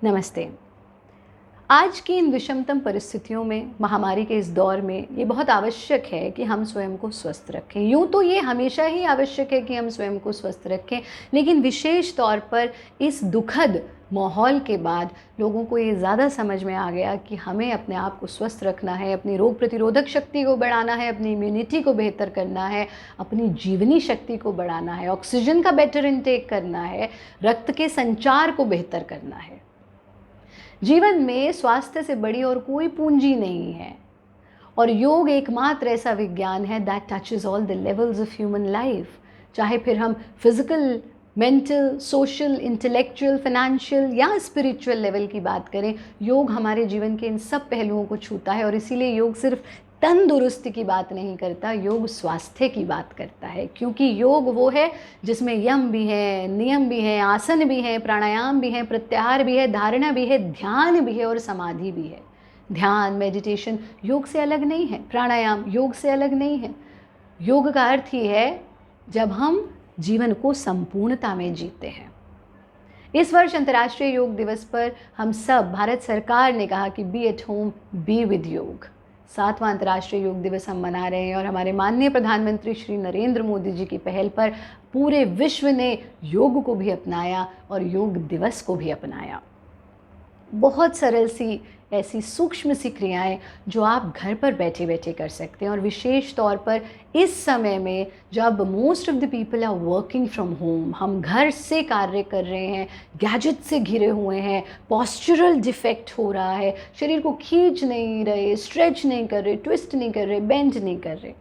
नमस्ते। आज की इन विषमतम परिस्थितियों में, महामारी के इस दौर में ये बहुत आवश्यक है कि हम स्वयं को स्वस्थ रखें। यूँ तो ये हमेशा ही आवश्यक है कि हम स्वयं को स्वस्थ रखें, लेकिन विशेष तौर पर इस दुखद माहौल के बाद लोगों को ये ज़्यादा समझ में आ गया कि हमें अपने आप को स्वस्थ रखना है, अपनी रोग प्रतिरोधक शक्ति को बढ़ाना है, अपनी इम्यूनिटी को बेहतर करना है, अपनी जीवनी शक्ति को बढ़ाना है, ऑक्सीजन का बेटर इनटेक करना है, रक्त के संचार को बेहतर करना है। जीवन में स्वास्थ्य से बड़ी और कोई पूंजी नहीं है और योग एकमात्र ऐसा विज्ञान है that touches all the levels of human life. चाहे फिर हम physical, mental, social, intellectual, financial या स्पिरिचुअल लेवल की बात करें, योग हमारे जीवन के इन सब पहलुओं को छूता है। और इसीलिए योग सिर्फ तंदुरुस्ती की बात नहीं करता, योग स्वास्थ्य की बात करता है, क्योंकि योग वो है जिसमें यम भी है, नियम भी है, आसन भी है, प्राणायाम भी है, प्रत्याहार भी है, धारणा भी है, ध्यान भी है और समाधि भी है। ध्यान, मेडिटेशन योग से अलग नहीं है, प्राणायाम योग से अलग नहीं है। योग का अर्थ ही है जब हम जीवन को संपूर्णता में जीते हैं। इस वर्ष अंतर्राष्ट्रीय योग दिवस पर हम सब, भारत सरकार ने कहा कि be at home, be with yoga. 7वां अंतर्राष्ट्रीय योग दिवस हम मना रहे हैं और हमारे माननीय प्रधानमंत्री श्री नरेंद्र मोदी जी की पहल पर पूरे विश्व ने योग को भी अपनाया और योग दिवस को भी अपनाया। बहुत सरल सी ऐसी सूक्ष्म सी क्रियाएं जो आप घर पर बैठे बैठे कर सकते हैं, और विशेष तौर पर इस समय में जब most of the people are working from home, हम घर से कार्य कर रहे हैं, गैजेट से घिरे हुए हैं, पॉस्चरल डिफेक्ट हो रहा है, शरीर को खींच नहीं रहे, स्ट्रेच नहीं कर रहे, ट्विस्ट नहीं कर रहे, बेंड नहीं कर रहे।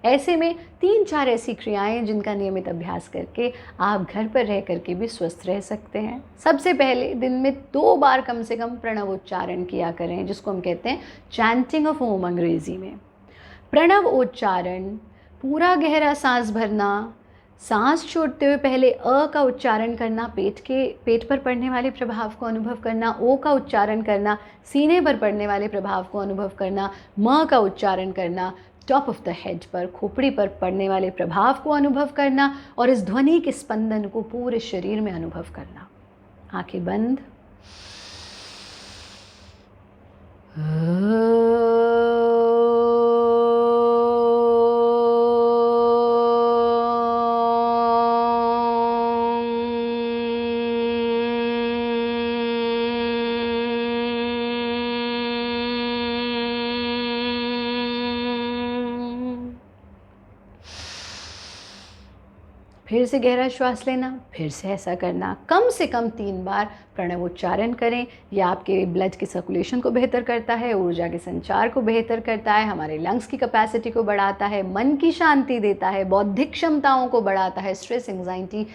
ऐसे में 3-4 ऐसी क्रियाएं जिनका नियमित अभ्यास करके आप घर पर रह करके भी स्वस्थ रह सकते हैं। सबसे पहले दिन में 2 बार कम से कम प्रणव उच्चारण किया करें, जिसको हम कहते हैं चैंटिंग ऑफ ओम अंग्रेजी में। प्रणव उच्चारण, पूरा गहरा सांस भरना, सांस छोड़ते हुए पहले अ का उच्चारण करना, पेट पर पड़ने वाले प्रभाव को अनुभव करना, ओ का उच्चारण करना, सीने पर पड़ने वाले प्रभाव को अनुभव करना, म का उच्चारण करना, टॉप ऑफ द हेड पर, खोपड़ी पर पड़ने वाले प्रभाव को अनुभव करना और इस ध्वनि के स्पंदन को पूरे शरीर में अनुभव करना। आंखें बंद। फिर से गहरा श्वास लेना, फिर से ऐसा करना। कम से कम 3 बार प्रणव उच्चारण करें। यह आपके ब्लड के सर्कुलेशन को बेहतर करता है, ऊर्जा के संचार को बेहतर करता है, हमारे लंग्स की कैपेसिटी को बढ़ाता है, मन की शांति देता है, बौद्धिक क्षमताओं को बढ़ाता है, स्ट्रेस, एंग्जाइटी,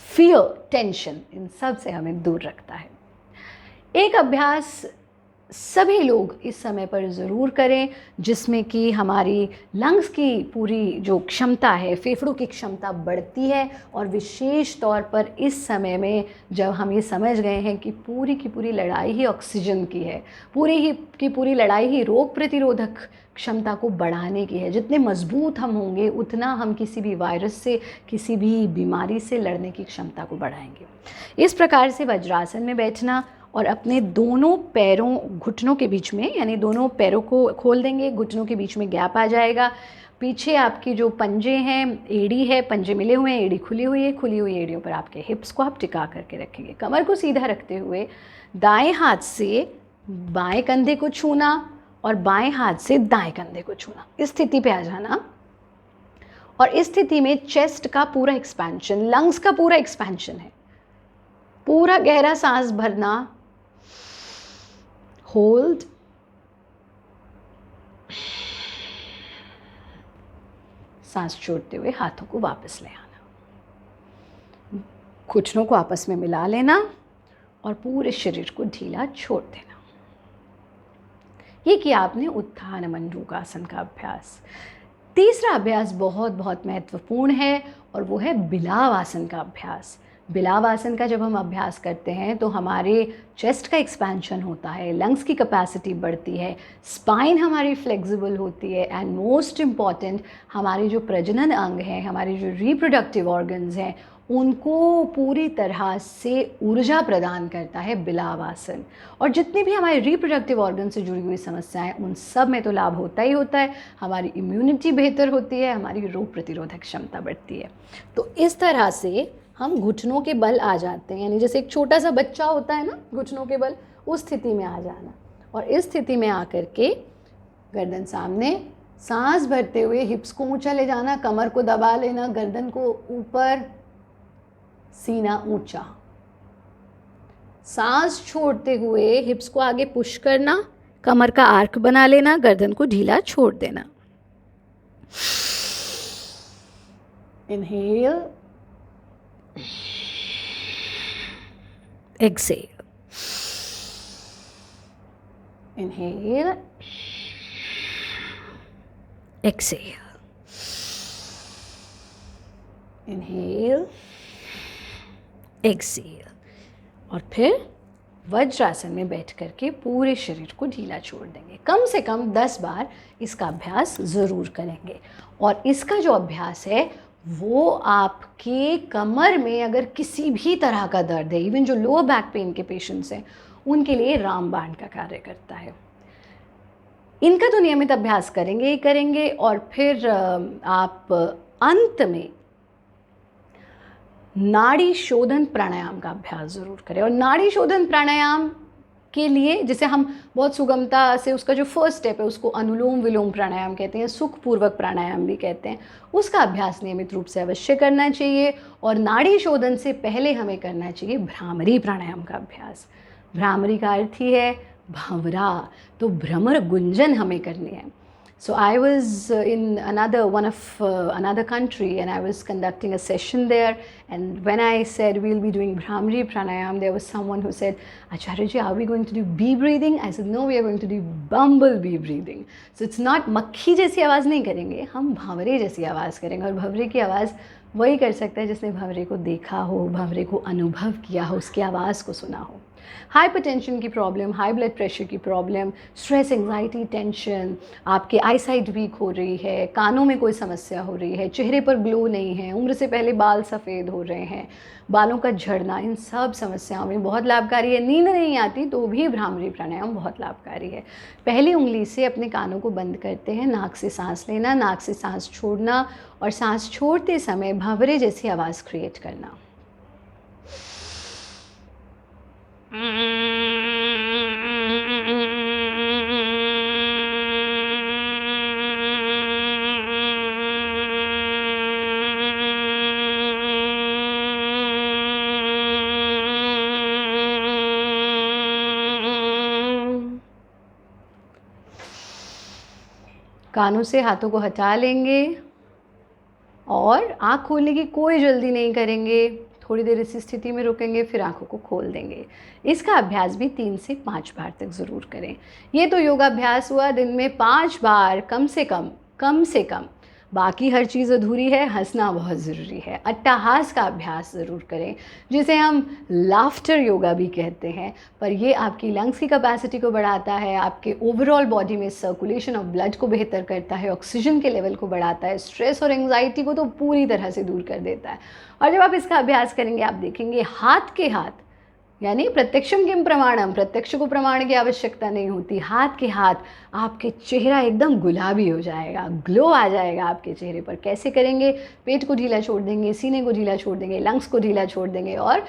फियर, टेंशन, इन सब से हमें दूर रखता है। एक अभ्यास सभी लोग इस समय पर ज़रूर करें जिसमें कि हमारी लंग्स की पूरी जो क्षमता है, फेफड़ों की क्षमता बढ़ती है। और विशेष तौर पर इस समय में जब हम ये समझ गए हैं कि पूरी की पूरी लड़ाई ही ऑक्सीजन की है, पूरी लड़ाई ही रोग प्रतिरोधक क्षमता को बढ़ाने की है। जितने मजबूत हम होंगे उतना हम किसी भी वायरस से, किसी भी बीमारी से लड़ने की क्षमता को बढ़ाएंगे। इस प्रकार से वज्रासन में बैठना और अपने दोनों पैरों, घुटनों के बीच में, यानी दोनों पैरों को खोल देंगे, घुटनों के बीच में गैप आ जाएगा। पीछे आपकी जो पंजे हैं, एड़ी है, पंजे मिले हुए हैं, एड़ी खुली हुई है, खुली हुई एड़ियों पर आपके हिप्स को आप टिका करके रखेंगे। कमर को सीधा रखते हुए दाएं हाथ से बाएं कंधे को छूना और बाएं हाथ से दाएं कंधे को छूना। इस स्थिति पे आ जाना और इस स्थिति में चेस्ट का पूरा एक्सपेंशन, लंग्स का पूरा एक्सपेंशन है। पूरा गहरा सांस भरना, होल्ड, सांस छोड़ते हुए हाथों को वापस ले आना, घुटनों को आपस में मिला लेना और पूरे शरीर को ढीला छोड़ देना। ये किया आपने उत्थान मंडूकासन का अभ्यास। तीसरा अभ्यास बहुत बहुत महत्वपूर्ण है और वो है बिलाव आसन का अभ्यास। बिलाव आसन का जब हम अभ्यास करते हैं तो हमारे चेस्ट का एक्सपेंशन होता है, लंग्स की कैपेसिटी बढ़ती है, स्पाइन हमारी फ्लेक्सिबल होती है एंड मोस्ट इम्पॉर्टेंट, हमारे जो प्रजनन अंग हैं, हमारे जो रिप्रोडक्टिव ऑर्गन्स हैं, उनको पूरी तरह से ऊर्जा प्रदान करता है बिलाव आसन। और जितनी भी हमारे रिप्रोडक्टिव ऑर्गन से जुड़ी हुई समस्याएं, उन सब में तो लाभ होता ही होता है। हमारी इम्यूनिटी बेहतर होती है, हमारी रोग प्रतिरोधक क्षमता बढ़ती है। तो इस तरह से हम घुटनों के बल आ जाते हैं, यानी जैसे एक छोटा सा बच्चा होता है ना, घुटनों के बल, उस स्थिति में आ जाना। और इस स्थिति में आकर के गर्दन सामने, सांस भरते हुए हिप्स को ऊंचा ले जाना, कमर को दबा लेना, गर्दन को ऊपर, सीना ऊंचा। सांस छोड़ते हुए हिप्स को आगे पुश करना, कमर का आर्क बना लेना, गर्दन को ढीला छोड़ देना। Inhale, exhale, inhale, exhale, inhale, exhale। और फिर वज्रासन में बैठ करके पूरे शरीर को ढीला छोड़ देंगे। कम से कम 10 बार इसका अभ्यास ज़रूर करेंगे। और इसका जो अभ्यास है वो आपके कमर में अगर किसी भी तरह का दर्द है, इवन जो लोअर बैक पेन के पेशेंट्स हैं, उनके लिए रामबाण का कार्य करता है। इनका तो नियमित अभ्यास करेंगे ही करेंगे। और फिर आप अंत में नाड़ी शोधन प्राणायाम का अभ्यास ज़रूर करें। और नाड़ी शोधन प्राणायाम के लिए, जिसे हम बहुत सुगमता से, उसका जो फर्स्ट स्टेप है उसको अनुलोम विलोम प्राणायाम कहते हैं, सुखपूर्वक प्राणायाम भी कहते हैं, उसका अभ्यास नियमित रूप से अवश्य करना चाहिए। और नाड़ी शोधन से पहले हमें करना चाहिए भ्रामरी प्राणायाम का अभ्यास। भ्रामरी का अर्थ ही है भंवरा, तो भ्रमर गुंजन हमें करनी है। So I was in another country, and I was conducting a session there, and when I said we'll be doing Bhramari Pranayam, there was someone who said, Acharya ji, are we going to do bee breathing? I said, no, we are going to do bumblebee breathing. So it's not मक्खी जैसी आवाज़ नहीं करेंगे, हम भंवरे जैसी आवाज़ करेंगे। और भंवरे की आवाज़ वही कर सकता है जिसने भंवरे को देखा हो, भंवरे को अनुभव किया हो, उसकी आवाज़ को सुना हो। हाइपरटेंशन की प्रॉब्लम, हाई ब्लड प्रेशर की प्रॉब्लम, स्ट्रेस, एंग्जाइटी, टेंशन, आपके आईसाइट वीक हो रही है, कानों में कोई समस्या हो रही है, चेहरे पर ग्लो नहीं है, उम्र से पहले बाल सफ़ेद हो रहे हैं, बालों का झड़ना, इन सब समस्याओं में बहुत लाभकारी है। नींद नहीं आती तो भी भ्रामरी प्राणायाम बहुत लाभकारी है। पहली उंगली से अपने कानों को बंद करते हैं, नाक से सांस लेना, नाक से सांस छोड़ना, और सांस छोड़ते समय भंवरे जैसी आवाज़ क्रिएट करना। कानों से हाथों को हटा लेंगे और आँख खोलने की कोई जल्दी नहीं करेंगे। थोड़ी देर इसी स्थिति में रुकेंगे, फिर आँखों को खोल देंगे। इसका अभ्यास भी 3 से 5 बार तक ज़रूर करें। ये तो योगाभ्यास हुआ दिन में 5 बार कम से कम। बाकी हर चीज़ अधूरी है, हंसना बहुत ज़रूरी है। अट्टहास का अभ्यास ज़रूर करें, जिसे हम लाफ्टर योगा भी कहते हैं। पर ये आपकी लंग्स की कैपेसिटी को बढ़ाता है, आपके ओवरऑल बॉडी में सर्कुलेशन ऑफ ब्लड को बेहतर करता है, ऑक्सीजन के लेवल को बढ़ाता है, स्ट्रेस और एंग्जाइटी को तो पूरी तरह से दूर कर देता है। और जब आप इसका अभ्यास करेंगे, आप देखेंगे हाथ के हाथ, यानी प्रत्यक्षम किम प्रमाणम, प्रत्यक्ष को प्रमाण की आवश्यकता नहीं होती, हाथ के हाथ आपके चेहरा एकदम गुलाबी हो जाएगा, ग्लो आ जाएगा आपके चेहरे पर। कैसे करेंगे? पेट को ढीला छोड़ देंगे, सीने को ढीला छोड़ देंगे, लंग्स को ढीला छोड़ देंगे और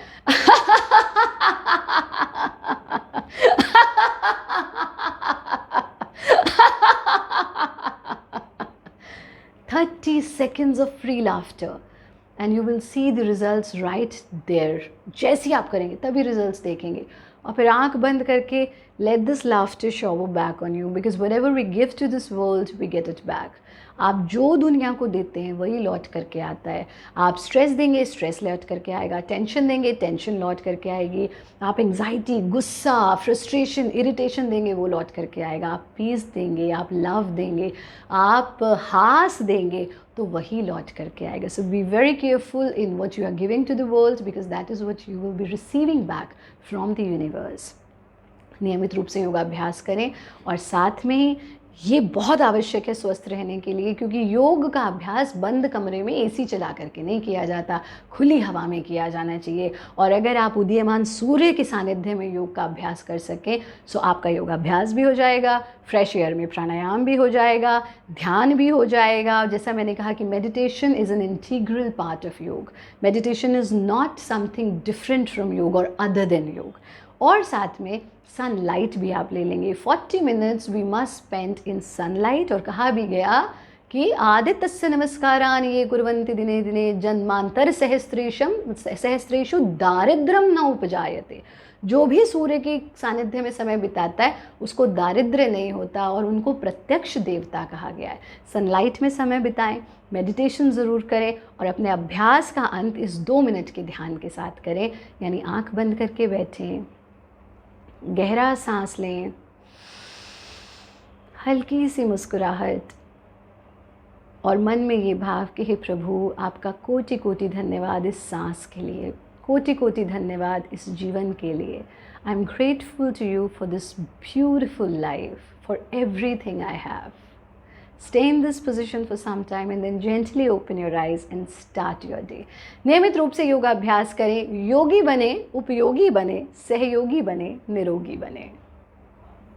30 seconds of free laughter and you will see the results right there। जैसे ही आप करेंगे तभी रिजल्ट्स देखेंगे। और फिर आंख बंद करके let this laughter shower back on you, because whatever we give to this world we get it back। आप जो दुनिया को देते हैं वही लौट करके आता है। आप स्ट्रेस देंगे, स्ट्रेस लौट करके आएगा। टेंशन देंगे, टेंशन लौट करके आएगी। आप एंग्जाइटी, गुस्सा, फ्रस्ट्रेशन, इरिटेशन देंगे, वो लौट करके आएगा। आप पीस देंगे, आप लव देंगे, आप हास देंगे, तो वही लौट करके आएगा। So be very careful in what you are giving to the world, because that is what you will be receiving back from the universe. नियमित रूप से योगाभ्यास करें और साथ में ही ये बहुत आवश्यक है स्वस्थ रहने के लिए, क्योंकि योग का अभ्यास बंद कमरे में एसी चला करके नहीं किया जाता, खुली हवा में किया जाना चाहिए। और अगर आप उदीयमान सूर्य के सानिध्य में योग का अभ्यास कर सकें तो आपका योगाभ्यास भी हो जाएगा, फ्रेश एयर में प्राणायाम भी हो जाएगा, ध्यान भी हो जाएगा। जैसा मैंने कहा कि meditation is an integral part of yoga. Meditation is not something different from yoga और अदर देन योग। और साथ में सनलाइट भी आप ले लेंगे। 40 minutes we must spend in sunlight. और कहा भी गया कि आदित्यस्य नमस्कारान् ये कुर्वन्ति दिने दिने जन्मांतर सहस्रेषु दारिद्र्यम न उपजायते। जो भी सूर्य के सानिध्य में समय बिताता है उसको दारिद्र्य नहीं होता, और उनको प्रत्यक्ष देवता कहा गया है। सनलाइट में समय बिताएं, मेडिटेशन ज़रूर करें, और अपने अभ्यास का अंत इस 2 मिनट के ध्यान के साथ करें। यानी आँख बंद करके बैठें, गहरा सांस लें, हल्की सी मुस्कुराहट, और मन में ये भाव कि हे प्रभु, आपका कोटि कोटि धन्यवाद इस सांस के लिए, कोटि कोटि धन्यवाद इस जीवन के लिए। I am grateful to you for this beautiful life, for everything I have. Stay in this position for some time and then gently open your eyes and start your day. नियमित रूप से योगाभ्यास करें, योगी बने, उपयोगी बने, सहयोगी बने, निरोगी बने।